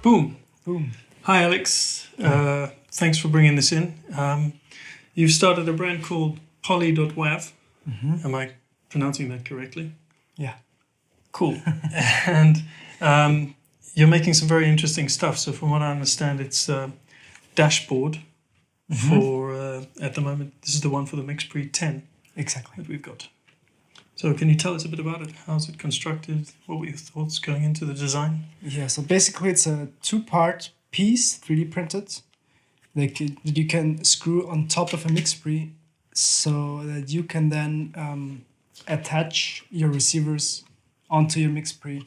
Boom. Boom. Hi, Alex. Thanks for bringing this in. You've started a brand called Poly.Wav. Mm-hmm. Am I pronouncing that correctly? Yeah. Cool. And you're making some very interesting stuff. So from what I understand, it's a dashboard for, at the moment, this is the one for the MixPre 10 Exactly. that we've got. So can you tell us a bit about it? How's it constructed? What were your thoughts going into the design? Yeah, so basically it's a two-part piece, 3D printed, that you can screw on top of a MixPre so that you can then attach your receivers onto your MixPre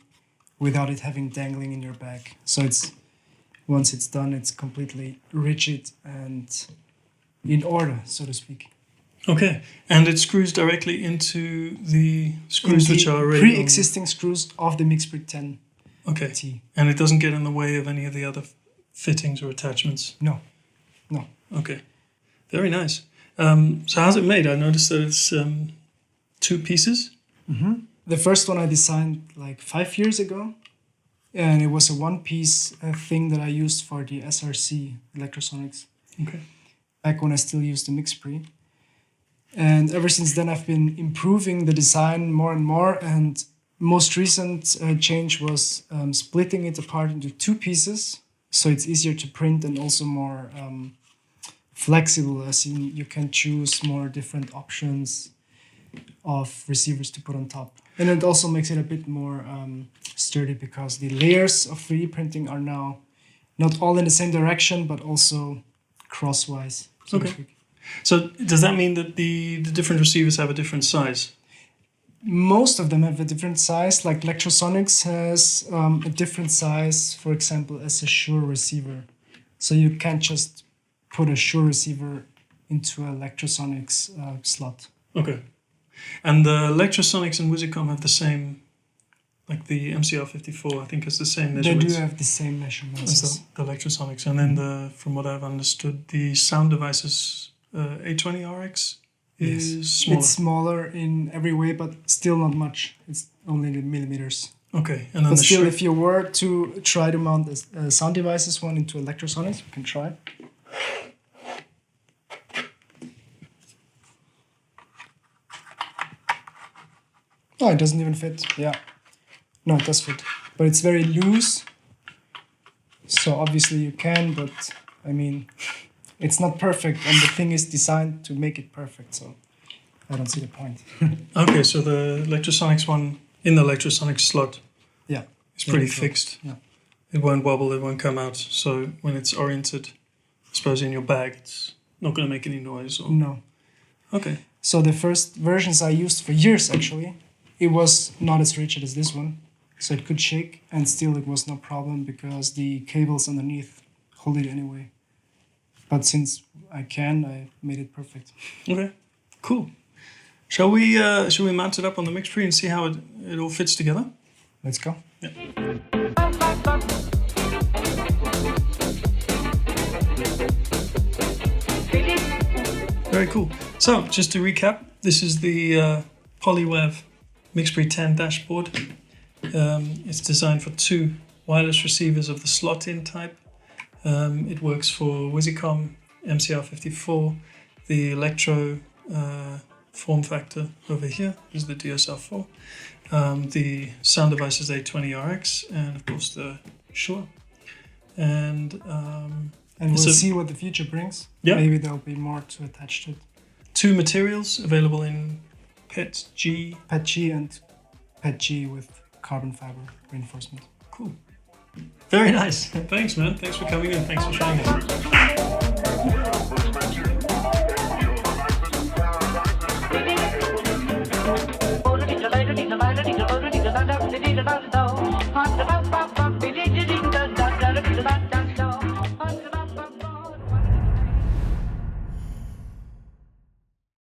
without it having dangling in your bag. So once it's done, it's completely rigid and in order, so to speak. Okay, and it screws directly into the screws which are already pre-existing screws of the MixPre 10. Okay, T. And it doesn't get in the way of any of the other fittings or attachments? No. Okay, very nice. So how's it made? I noticed that it's two pieces. Mm-hmm. The first one I designed like 5 years ago, and it was a one-piece thing that I used for the SRC, Lectrosonics. Okay. Back when I still used the MixPre. And ever since then, I've been improving the design more and more. And most recent change was splitting it apart into two pieces, so it's easier to print and also more flexible, as in you can choose more different options of receivers to put on top. And it also makes it a bit more sturdy because the layers of 3D printing are now not all in the same direction, but also crosswise. So okay. So does that mean that the different receivers have a different size? Most of them have a different size. Like Lectrosonics has a different size, for example, as a Shure receiver. So you can't just put a Shure receiver into a Lectrosonics slot. Okay. And the Lectrosonics and Wisycom have the same, like the MCR54, I think has the same measurements. They do have the same measurements as the Lectrosonics. And then from what I've understood, the sound devices A20 RX is smaller. It's smaller in every way, but still not much. It's only in millimeters. Okay. And then but still, if you were to try to mount a sound devices one into Lectrosonics, you can try. Oh, it doesn't even fit. Yeah. No, it does fit. But it's very loose. So obviously you can, but I mean, it's not perfect. And the thing is designed to make it perfect. So I don't see the point. Okay, so the Lectrosonics one in the Lectrosonics slot is pretty fixed. Yeah. It won't wobble, it won't come out. So when it's oriented, I suppose in your bag, it's not going to make any noise. Or... No. Okay. So the first versions I used for years, actually, it was not as rigid as this one. So it could shake, and still it was no problem because the cables underneath hold it anyway. But since I made it perfect. Okay, cool. Shall we mount it up on the MixPre and see how it all fits together? Let's go. Yeah. Very cool. So, just to recap, this is the PolyWav MixPre 10 dashboard. It's designed for two wireless receivers of the slot-in type. It works for Wisycom MCR54, the Electro form factor over here is the DSR4, the sound device is A20 RX, and of course the Shure. And we'll see what the future brings. Yeah. Maybe there'll be more to attach to it. Two materials available in PET-G. PET-G and PET-G with carbon fiber reinforcement. Cool. Very nice. Thanks, man. Thanks for coming in. Thanks for showing us.